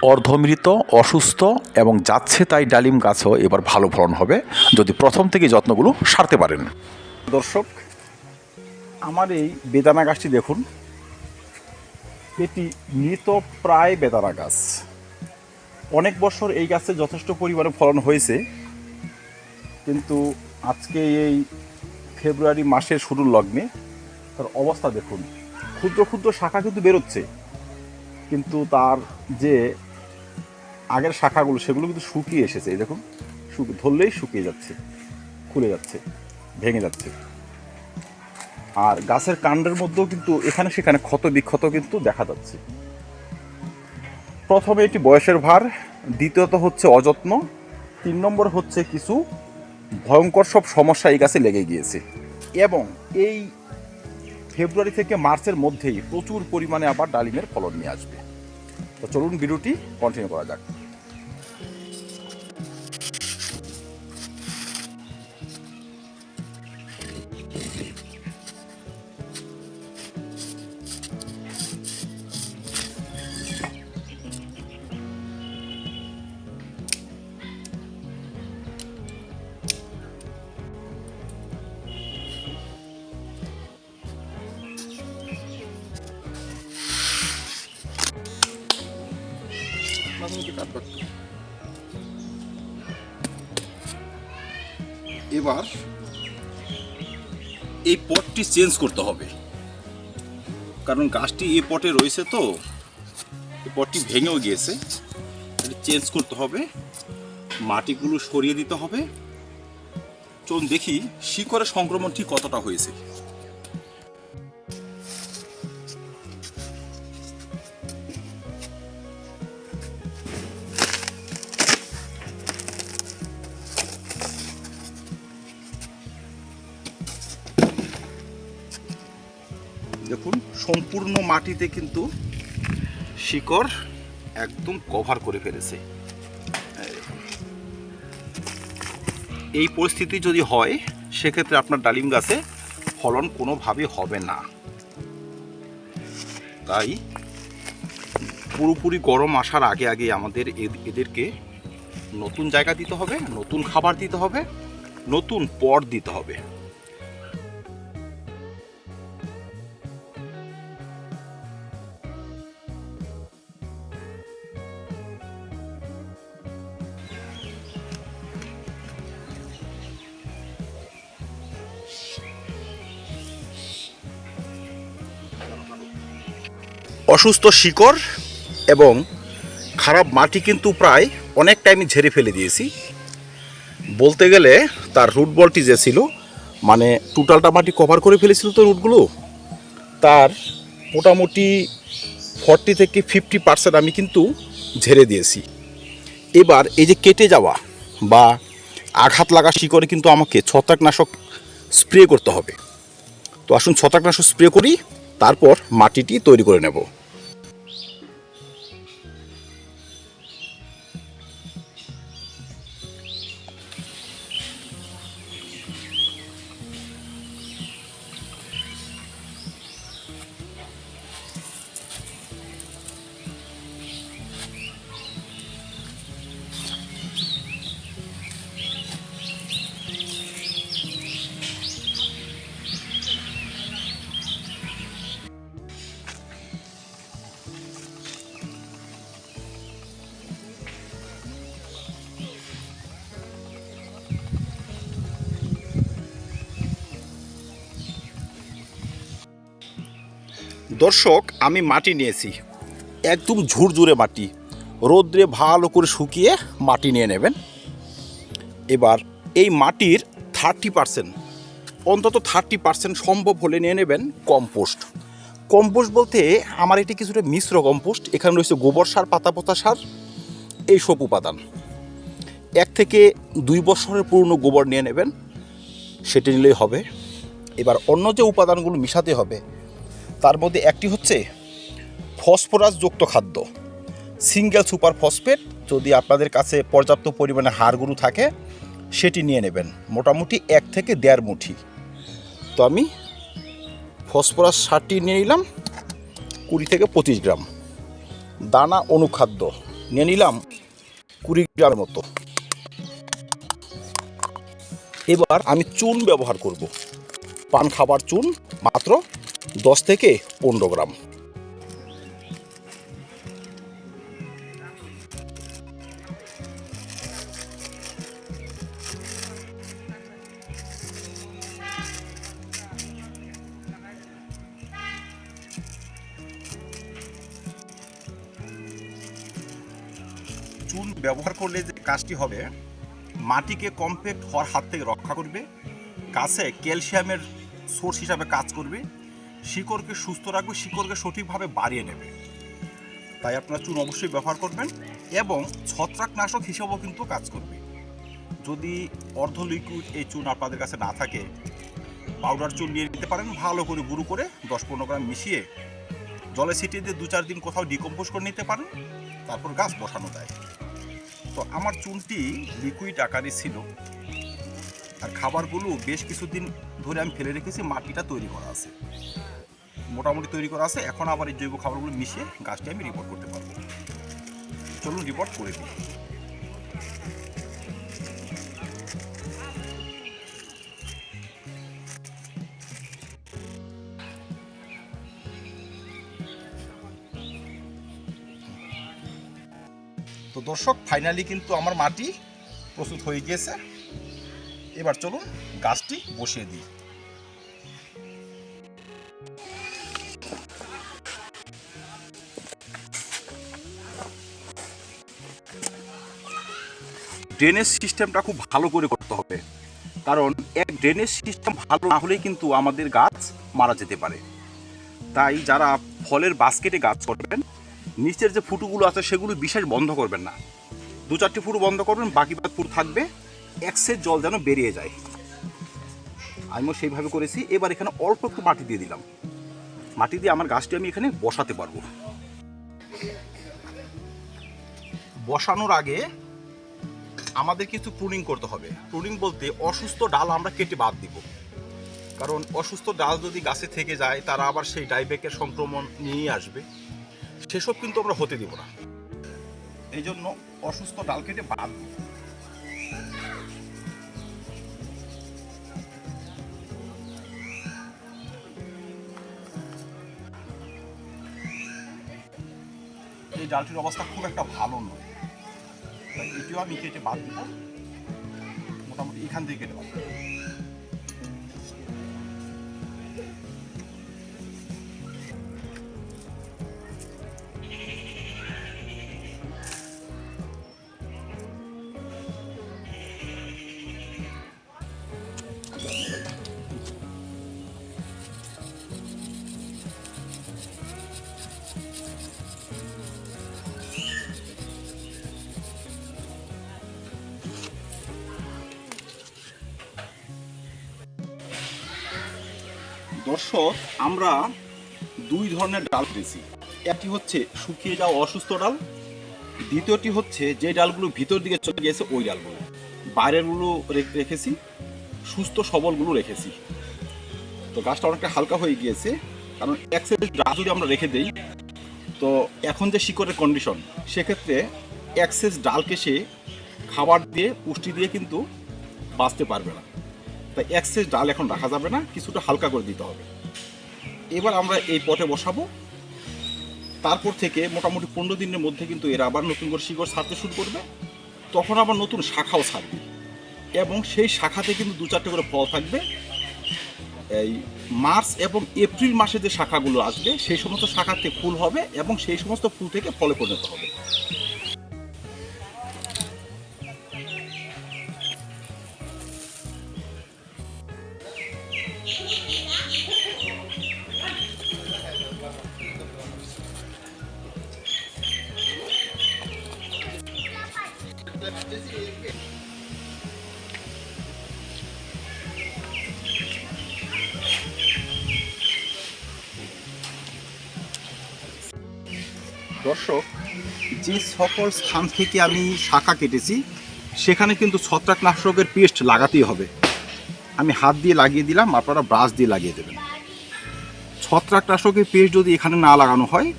অর্ধমৃত, অসুস্থ এবং যাচ্ছে তাই ডালিম গাছও এবার ভালো ফলন হবে যদি প্রথম থেকে যত্নগুলো সারতে পারেন। দর্শক, আমার এই বেদানা গাছটি দেখুন, এটি মৃত প্রায় বেদানা গাছ। অনেক বছর এই গাছে যথেষ্ট পরিমাণে ফলন হয়েছে, কিন্তু আজকে এই ফেব্রুয়ারি মাসের শুরুর লগ্নে তার অবস্থা দেখুন। ক্ষুদ্র ক্ষুদ্র শাখা কিন্তু বেরোচ্ছে, কিন্তু তার যে আগের শাখাগুলো সেগুলো কিন্তু শুকিয়ে এসেছে। এই দেখুন, ধরলেই শুকিয়ে যাচ্ছে, খুলে যাচ্ছে, ভেঙে যাচ্ছে। আর গাছের কাণ্ডের মধ্যেও কিন্তু এখানে সেখানে ক্ষত বিক্ষত কিন্তু দেখা যাচ্ছে। প্রথমে এটি বয়সের ভার, দ্বিতীয়ত হচ্ছে অযত্ন, 3 নম্বর হচ্ছে কিছু ভয়ঙ্কর সব সমস্যা এই গাছে লেগে গিয়েছে। এবং এই ফেব্রুয়ারি থেকে মার্চের মধ্যেই প্রচুর পরিমাণে আবার ডালিমের ফলন নিয়ে আসবে। তো চলুন ভিডিওটি কন্টিনিউ করা যাক। এবার এই পটটি চেঞ্জ করতে হবে, কারণ গাছটি এই পটে রয়েছে, তো এই পটটি ভেঙেও গিয়েছে। চেঞ্জ করতে হবে, মাটিগুলো সরিয়ে দিতে হবে। চলুন দেখি শিকড়ের সংক্রমণ ঠিক কতটা হয়েছে। দেখুন, সম্পূর্ণ মাটিতে কিন্তু শিকড় একদম কভার করে ফেলেছে। এই পরিস্থিতি যদি হয়, সেক্ষেত্রে আপনার ডালিম গাছে ফলন কোনোভাবে হবে না। তাই পুরোপুরি গরম আসার আগে আগে আমাদের এদেরকে নতুন জায়গা দিতে হবে, নতুন খাবার দিতে হবে, নতুন পট দিতে হবে। অসুস্থ শিকড় এবং খারাপ মাটি কিন্তু প্রায় অনেক টাইমই ঝেড়ে ফেলে দিয়েছি। বলতে গেলে তার রুট বলটি যে ছিল, মানে টোটালটা মাটি কভার করে ফেলেছিল তো রুটগুলো, তার মোটামুটি 40 থেকে 50% আমি কিন্তু ঝেড়ে দিয়েছি। এবার এই যে কেটে যাওয়া বা আঘাত লাগা শিকড়ে কিন্তু আমাকে ছত্রাকনাশক স্প্রে করতে হবে। তো আসুন ছত্রাকনাশক স্প্রে করি, তারপর মাটিটি তৈরি করে নেব। দর্শক, আমি মাটি নিয়েছি, একদম ঝুরঝুরে মাটি, রোদ্রে ভালো করে শুকিয়ে মাটি নিয়ে নেবেন। এবার এই মাটির 30%, অন্তত 30% সম্ভব হলে নিয়ে নেবেন কম্পোস্ট। কম্পোস্ট বলতে আমার এটি কিছুটা মিশ্র কম্পোস্ট। এখানে রয়েছে গোবর সার, পাতা পচা সার, এইসব উপাদান। 1 থেকে 2 বছরের পুরনো গোবর নিয়ে নেবেন, সেটি নিলেই হবে। এবার অন্য যে উপাদানগুলো মিশাতে হবে, তার মধ্যে একটি হচ্ছে ফসফরাস যুক্ত খাদ্য, সিঙ্গেল সুপার ফসফেট। যদি আপনাদের কাছে পর্যাপ্ত পরিমাণে হাড় গরু থাকে, সেটি নিয়ে নেবেন, মোটামুটি 1 থেকে 1.5 মুঠি। তো আমি ফসফরাস সারটি নিয়ে নিলাম 20 থেকে 25 গ্রাম। দানা অনুখাদ্য নিয়ে নিলাম 20 গ্রামের মতো। এবার আমি চুন ব্যবহার করব, পান খাবার চুন মাত্র 10 থেকে 15 গ্রাম। চুন ব্যবহার করলে যে কাজটি হবে, মাটিকে কমপ্যাক্ট হওয়ার হাত থেকে রক্ষা করবে, গাছে ক্যালসিয়ামের সোর্স হিসাবে কাজ করবে, শিকড়কে সুস্থ রাখবে, শিকড়কে সঠিকভাবে বাড়িয়ে নেবে। তাই আপনারা চুন অবশ্যই ব্যবহার করবেন এবং ছত্রাকনাশক হিসেবেও কিন্তু কাজ করবে। যদি অর্ধ লিকুইড এই চুন আপনাদের কাছে না থাকে, পাউডার চুন নিয়ে নিতে পারেন, ভালো করে গুঁড়ো করে 10-15 গ্রাম মিশিয়ে জলে ছিটিয়ে দিয়ে 2-4 দিন কোথাও ডিকম্পোজ করে নিতে পারেন, তারপর গাছ বসানো যায়। তো আমার চুনটি লিকুইড আকারে ছিল, আর খাবারগুলো বেশ কিছুদিন ধরে আমি ফেলে রেখেছি, মাটিটা তৈরি করা আছে, মোটামুটি তৈরি করা আছে। এখন আবার এই জৈব খাবারগুলো মিশিয়ে গাছটি আমি রিপোর্ট করতে পারবো। চলুন রিপোর্ট করে দিই। তো দর্শক, ফাইনালি কিন্তু আমার মাটি প্রস্তুত হয়ে গিয়েছে। এবার চলুন গাছটি বসিয়ে দিই। ড্রেনেজ সিস্টেমটা খুব ভালো করে করতে হবে, কারণ এক ড্রেনেজ সিস্টেম ভালো না হলেই কিন্তু আমাদের গাছ মারা যেতে পারে। তাই যারা ফলের বাস্কেটে গাছ করবেন, নিচের যে ফুটোগুলো আছে সেগুলো বিশেষ বন্ধ করবেন না, 2-4টি ফুটো বন্ধ করবেন, বাকি ফুটো থাকবে, এক্সেস জল যেন বেরিয়ে যায়। আমিও সেইভাবে করেছি। এবার এখানে অল্প একটু মাটি দিয়ে দিলাম, মাটি দিয়ে আমার গাছটি আমি এখানে বসাতে পারবো। বসানোর আগে আমাদের কিছু প্রুনিং করতে হবে। প্রুনিং বলতে অসুস্থ ডাল আমরা কেটে বাদ দিব, কারণ অসুস্থ ডাল যদি গাছে থেকে যায়, তারা আবার সেই ডাইব্যাকের সংক্রমণ নিয়ে আসবে, সেসব কিন্তু আমরা হতে দিব না। এই জন্য অসুস্থ ডাল কেটে বাদ দিব। এই ডালটির অবস্থা খুব একটা ভালো নয়, তাই এটিও আমি কেটে বাদ দিব, মোটামুটি এখান থেকে কেটে বাদ দিব। দর্শক, আমরা 2 ধরনের ডাল পেয়েছি। একটি হচ্ছে শুকিয়ে যাওয়া অসুস্থ ডাল, দ্বিতীয়টি হচ্ছে যে ডালগুলো ভিতর দিকে চলে গিয়েছে ওই ডালগুলো। বাইরেরগুলো রেখেছি, সুস্থ সবলগুলো রেখেছি। তো গাছটা অনেকটা হালকা হয়ে গিয়েছে, কারণ এক্সেস ডাল যদি আমরা রেখে দিই, তো এখন যে শিকড়ের কন্ডিশন, সেক্ষেত্রে এক্সেস ডালকে সে খাবার দিয়ে পুষ্টি দিয়ে কিন্তু বাঁচতে পারবে না। তাই এক্সেস ডাল এখন রাখা যাবে না, কিছুটা হালকা করে দিতে হবে। এবার আমরা এই পটে বসাবো, তারপর থেকে মোটামুটি 15 দিনের মধ্যে কিন্তু এরা আবার নতুন করে শিকড় ছাড়তে শুরু করবে, তখন আবার নতুন শাখাও ছাড়বে, এবং সেই শাখাতে কিন্তু 2-4টে করে ফল থাকবে। এই মার্চ এবং এপ্রিল মাসে যে শাখাগুলো আসবে, সেই সমস্ত শাখাতে ফুল হবে এবং সেই সমস্ত ফুল থেকে ফলে পরিণত হবে। দর্শক, যে সকল স্থান থেকে আমি শাখা কেটেছি সেখানে কিন্তু ছত্রাকনাশকের পেস্ট লাগাতেই হবে। আমি হাত দিয়ে লাগিয়ে দিলাম, আপনারা ব্রাশ দিয়ে লাগিয়ে দেবেন। ছত্রাকনাশকের পেস্ট যদি এখানে না লাগানো হয়,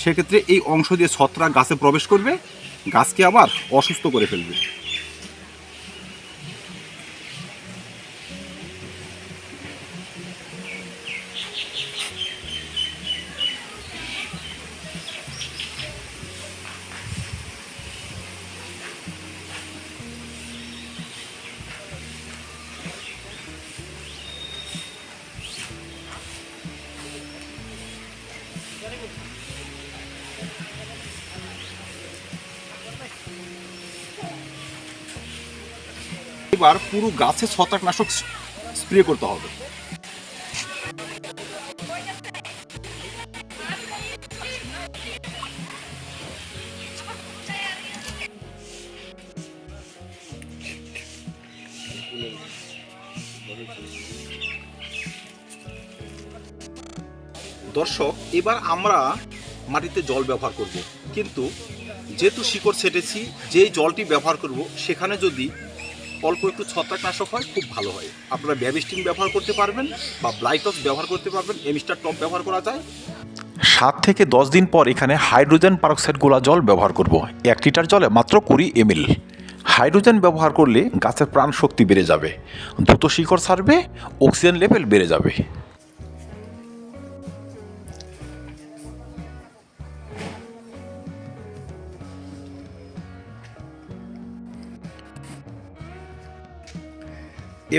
সেক্ষেত্রে এই অংশ দিয়ে ছত্রাক গাছে প্রবেশ করবে গাছকে আবার অসুস্থ করে ফেলবে। এবার পুরো গাছে ছত্রাকনাশক স্প্রে করতে হবে। দর্শক, এবার আমরা মাটিতে জল ব্যবহার করব, কিন্তু যেহেতু শিকড় ছেটেছি, যেই জলটি ব্যবহার করব সেখানে যদি অল্প একটু ছত্রাকনাশক হয় খুব ভালো হয়। আপনারা ব্যাবিস্টিন ব্যবহার করতে পারবেন বা ব্লাইটক্স ব্যবহার করতে পারবেন, এমিস্টার টপ ব্যবহার করা যায়। 7 থেকে 10 দিন পর এখানে হাইড্রোজেন পারক্সাইড গোলা জল ব্যবহার করব। 1 লিটার জলে মাত্র 20 ml। হাইড্রোজেন ব্যবহার করলে গাছের প্রাণ শক্তি বেড়ে যাবে, দ্রুত শিকড় ছাড়বে, অক্সিজেন লেভেল বেড়ে যাবে।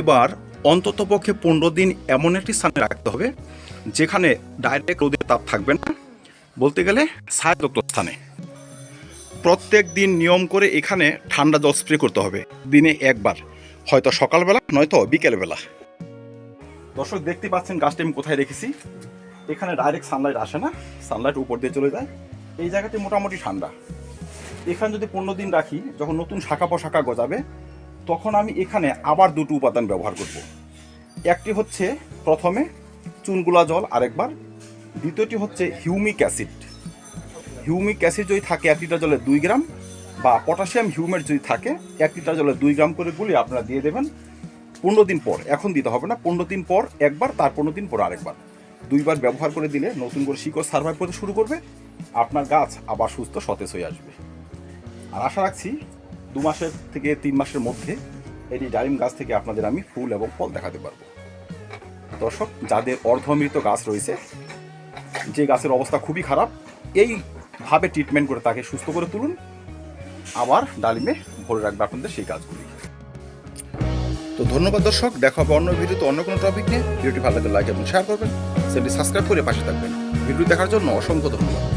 এবার অন্ততপক্ষে 15 দিন এমন একটি স্থানে রাখতে হবে যেখানে ডাইরেক্ট রোদের তাপ থাকবে না, বলতে গেলে ছায়াযুক্ত স্থানে। প্রত্যেক দিন নিয়ম করে এখানে ঠান্ডা জল স্প্রে করতে হবে, দিনে একবার, হয়তো সকালবেলা নয়তো বিকেলবেলা। দর্শক, দেখতে পাচ্ছেন গাছটা আমি কোথায় রেখেছি। এখানে ডাইরেক্ট সানলাইট আসে না, সানলাইট উপর দিয়ে চলে যায়। এই জায়গাটি মোটামুটি ঠান্ডা। এখানে যদি 15 দিন রাখি, যখন নতুন শাখা পোশাখা গজাবে তখন আমি এখানে আবার দুটো উপাদান ব্যবহার করব। একটি হচ্ছে প্রথমে চুনগুলা জল আরেকবার, দ্বিতীয়টি হচ্ছে হিউমিক অ্যাসিড। হিউমিক অ্যাসিড যদি থাকে 1 লিটার জলে 2 গ্রাম, বা পটাশিয়াম হিউমেট যদি থাকে 1 লিটার জলে 2 গ্রাম করে গুলি আপনারা দিয়ে দেবেন 15 দিন পর। এখন দিতে হবে না, 15 দিন পর একবার, তার 15 দিন পর আরেকবার, 2 বার ব্যবহার করে দিলে নতুন করে শিকড় সার্ভাইভ করতে শুরু করবে, আপনার গাছ আবার সুস্থ সতেজ হয়ে আসবে। আর আশা রাখছি 2 মাসের থেকে 3 মাসের মধ্যে এই ডালিম গাছ থেকে আপনাদের আমি ফুল এবং ফল দেখাতে পারবো। দর্শক, যাদের অর্ধমৃত গাছ রয়েছে, যে গাছের অবস্থা খুবই খারাপ, এইভাবে ট্রিটমেন্ট করে তাকে সুস্থ করে তুলুন, আবার ডালিমে ভরে রাখবে আপনাদের সেই গাছগুলি। তো ধন্যবাদ দর্শক, দেখা হবে অন্য ভিডিওতে অন্য কোনো টপিক নিয়ে। ভিডিওটি ভালো লাগলে লাইক এবং শেয়ার করবেন, চ্যানেলটি সাবস্ক্রাইব করে পাশে থাকবেন। ভিডিও দেখার জন্য অসংখ্য ধন্যবাদ।